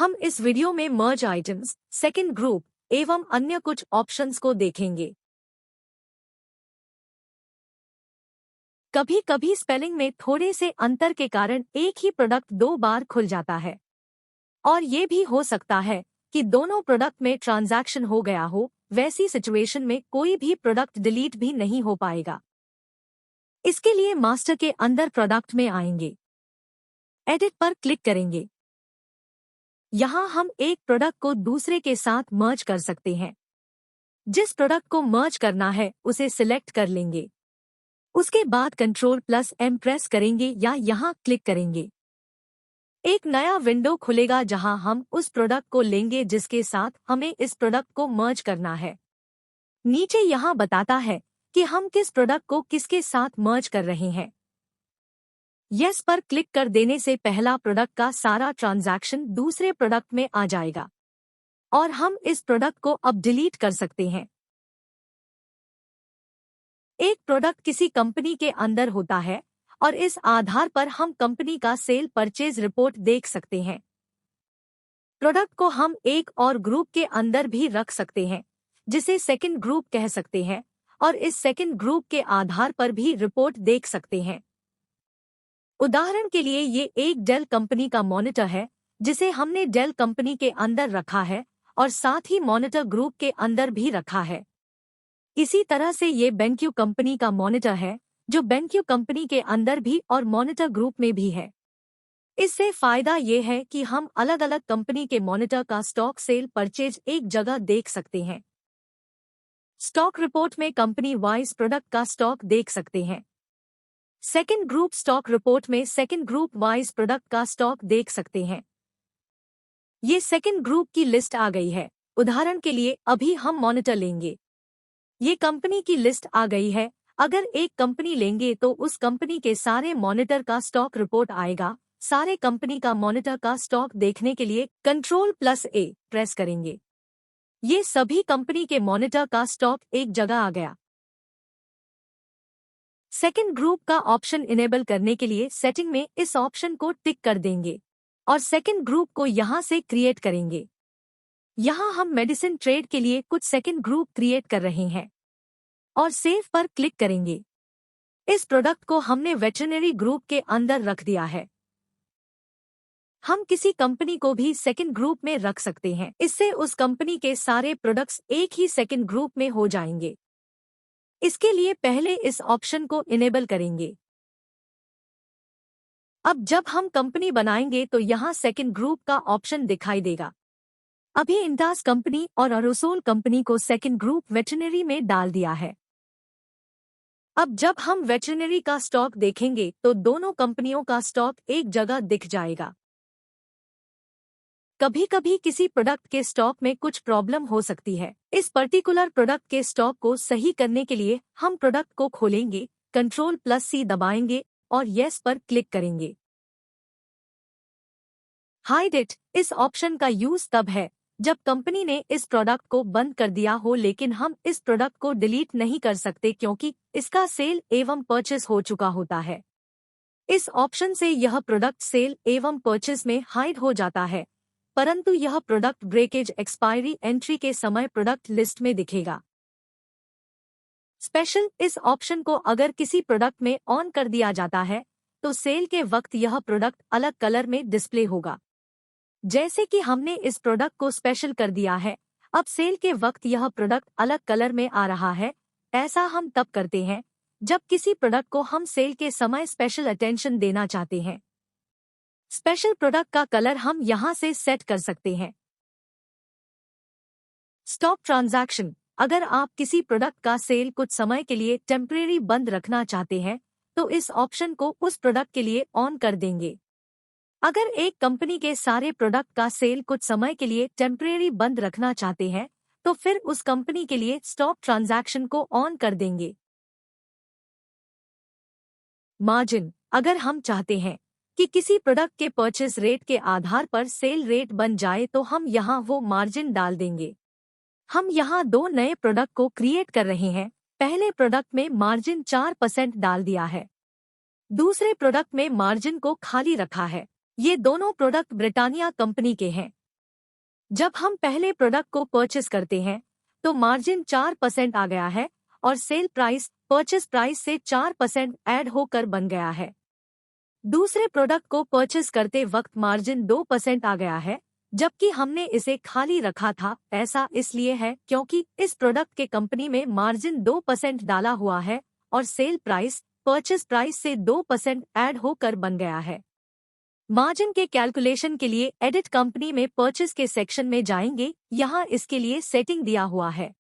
हम इस वीडियो में मर्ज आइटम्स, सेकंड ग्रुप एवं अन्य कुछ ऑप्शंस को देखेंगे। कभी कभी स्पेलिंग में थोड़े से अंतर के कारण एक ही प्रोडक्ट 2 बार खुल जाता है और ये भी हो सकता है कि दोनों प्रोडक्ट में ट्रांजैक्शन हो गया हो। वैसी सिचुएशन में कोई भी प्रोडक्ट डिलीट भी नहीं हो पाएगा। इसके लिए मास्टर के अंदर प्रोडक्ट में आएंगे, एडिट पर क्लिक करेंगे। यहाँ हम एक प्रोडक्ट को दूसरे के साथ मर्ज कर सकते हैं। जिस प्रोडक्ट को मर्ज करना है उसे सिलेक्ट कर लेंगे। उसके बाद Ctrl+M प्रेस करेंगे या यहाँ क्लिक करेंगे। एक नया विंडो खुलेगा जहां हम उस प्रोडक्ट को लेंगे जिसके साथ हमें इस प्रोडक्ट को मर्ज करना है। नीचे यहाँ बताता है कि हम किस प्रोडक्ट को किसके साथ मर्ज कर रहे हैं। यस पर क्लिक कर देने से पहला प्रोडक्ट का सारा ट्रांजैक्शन दूसरे प्रोडक्ट में आ जाएगा और हम इस प्रोडक्ट को अब डिलीट कर सकते हैं। एक प्रोडक्ट किसी कंपनी के अंदर होता है और इस आधार पर हम कंपनी का सेल परचेज रिपोर्ट देख सकते हैं। प्रोडक्ट को हम एक और ग्रुप के अंदर भी रख सकते हैं जिसे सेकंड ग्रुप कह सकते हैं और इस सेकंड ग्रुप के आधार पर भी रिपोर्ट देख सकते हैं। उदाहरण के लिए ये एक डेल कंपनी का मॉनिटर है जिसे हमने डेल कंपनी के अंदर रखा है और साथ ही मॉनिटर ग्रुप के अंदर भी रखा है। इसी तरह से ये बेंक्यू कंपनी का मॉनिटर है जो बेंक्यू कंपनी के अंदर भी और मॉनिटर ग्रुप में भी है। इससे फायदा ये है कि हम अलग अलग कंपनी के मॉनिटर का स्टॉक सेल परचेज एक जगह देख सकते हैं। स्टॉक रिपोर्ट में कंपनी वाइज प्रोडक्ट का स्टॉक देख सकते हैं। सेकंड ग्रुप स्टॉक रिपोर्ट में सेकंड ग्रुप वाइज प्रोडक्ट का स्टॉक देख सकते हैं। ये सेकंड ग्रुप की लिस्ट आ गई है। उदाहरण के लिए अभी हम मॉनिटर लेंगे। ये कंपनी की लिस्ट आ गई है। अगर एक कंपनी लेंगे तो उस कंपनी के सारे मॉनिटर का स्टॉक रिपोर्ट आएगा। सारे कंपनी का मॉनिटर का स्टॉक देखने के लिए Ctrl+A प्रेस करेंगे। ये सभी कंपनी के मॉनिटर का स्टॉक एक जगह आ गया। सेकंड ग्रुप का ऑप्शन इनेबल करने के लिए सेटिंग में इस ऑप्शन को टिक कर देंगे और सेकंड ग्रुप को यहां से क्रिएट करेंगे। यहां हम मेडिसिन ट्रेड के लिए कुछ सेकंड ग्रुप क्रिएट कर रहे हैं और सेव पर क्लिक करेंगे। इस प्रोडक्ट को हमने वेटरनरी ग्रुप के अंदर रख दिया है। हम किसी कंपनी को भी सेकंड ग्रुप में रख सकते हैं। इससे उस कंपनी के सारे प्रोडक्ट्स एक ही सेकंड ग्रुप में हो जाएंगे। इसके लिए पहले इस ऑप्शन को इनेबल करेंगे। अब जब हम कंपनी बनाएंगे तो यहाँ सेकंड ग्रुप का ऑप्शन दिखाई देगा। अभी इंटास कंपनी और अरोसोल कंपनी को सेकंड ग्रुप वेटरनरी में डाल दिया है। अब जब हम वेटरनरी का स्टॉक देखेंगे तो दोनों कंपनियों का स्टॉक एक जगह दिख जाएगा। कभी कभी किसी प्रोडक्ट के स्टॉक में कुछ प्रॉब्लम हो सकती है। इस पर्टिकुलर प्रोडक्ट के स्टॉक को सही करने के लिए हम प्रोडक्ट को खोलेंगे, Ctrl+C दबाएंगे और यस पर क्लिक करेंगे। हाइड इट इस ऑप्शन का यूज तब है जब कंपनी ने इस प्रोडक्ट को बंद कर दिया हो, लेकिन हम इस प्रोडक्ट को डिलीट नहीं कर सकते क्योंकि इसका सेल एवं परचेस हो चुका होता है। इस ऑप्शन से यह प्रोडक्ट सेल एवं परचेस में हाइड हो जाता है, परंतु यह प्रोडक्ट ब्रेकेज एक्सपायरी एंट्री के समय प्रोडक्ट लिस्ट में दिखेगा। स्पेशल इस ऑप्शन को अगर किसी प्रोडक्ट में ऑन कर दिया जाता है तो सेल के वक्त यह प्रोडक्ट अलग कलर में डिस्प्ले होगा। जैसे कि हमने इस प्रोडक्ट को स्पेशल कर दिया है, अब सेल के वक्त यह प्रोडक्ट अलग कलर में आ रहा है। ऐसा हम तब करते हैं जब किसी प्रोडक्ट को हम सेल के समय स्पेशल अटेंशन देना चाहते हैं। स्पेशल प्रोडक्ट का कलर हम यहां से सेट कर सकते हैं। स्टॉप ट्रांजैक्शन अगर आप किसी प्रोडक्ट का सेल कुछ समय के लिए टेम्परेरी बंद रखना चाहते हैं तो इस ऑप्शन को उस प्रोडक्ट के लिए ऑन कर देंगे। अगर एक कंपनी के सारे प्रोडक्ट का सेल कुछ समय के लिए टेम्परेरी बंद रखना चाहते हैं तो फिर उस कंपनी के लिए स्टॉप ट्रांजैक्शन को ऑन कर देंगे। मार्जिन अगर हम चाहते हैं कि किसी प्रोडक्ट के परचेस रेट के आधार पर सेल रेट बन जाए तो हम यहाँ वो मार्जिन डाल देंगे। हम यहाँ 2 नए प्रोडक्ट को क्रिएट कर रहे हैं। पहले प्रोडक्ट में मार्जिन 4% डाल दिया है, दूसरे प्रोडक्ट में मार्जिन को खाली रखा है। ये दोनों प्रोडक्ट ब्रिटानिया कंपनी के हैं। जब हम पहले प्रोडक्ट को परचेस करते हैं तो मार्जिन 4% आ गया है और सेल प्राइस परचेस प्राइस से 4% ऐड होकर बन गया है। दूसरे प्रोडक्ट को परचेस करते वक्त मार्जिन 2% आ गया है, जबकि हमने इसे खाली रखा था। ऐसा इसलिए है क्योंकि इस प्रोडक्ट के कंपनी में मार्जिन 2% डाला हुआ है और सेल प्राइस परचेस प्राइस से 2% ऐड होकर बन गया है। मार्जिन के कैलकुलेशन के लिए एडिट कंपनी में परचेस के सेक्शन में जाएंगे। यहाँ इसके लिए सेटिंग दिया हुआ है।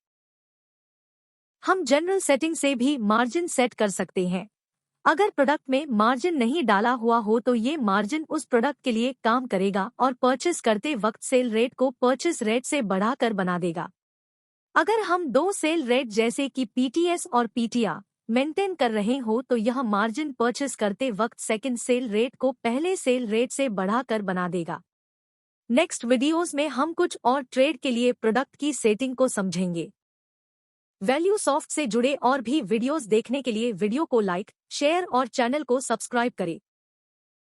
हम जनरल सेटिंग से भी मार्जिन सेट कर सकते हैं। अगर प्रोडक्ट में मार्जिन नहीं डाला हुआ हो तो ये मार्जिन उस प्रोडक्ट के लिए काम करेगा और परचेस करते वक्त सेल रेट को परचेस रेट से बढ़ाकर बना देगा। अगर हम दो सेल रेट जैसे कि पीटीएस और पीटीआर मेंटेन कर रहे हो तो यह मार्जिन परचेस करते वक्त सेकंड सेल रेट को पहले सेल रेट से बढ़ाकर बना देगा। नेक्स्ट वीडियोस में हम कुछ और ट्रेड के लिए प्रोडक्ट की सेटिंग को समझेंगे। वैल्यूसॉफ्ट से जुड़े और भी वीडियोस देखने के लिए वीडियो को लाइक, शेयर और चैनल को सब्सक्राइब करें।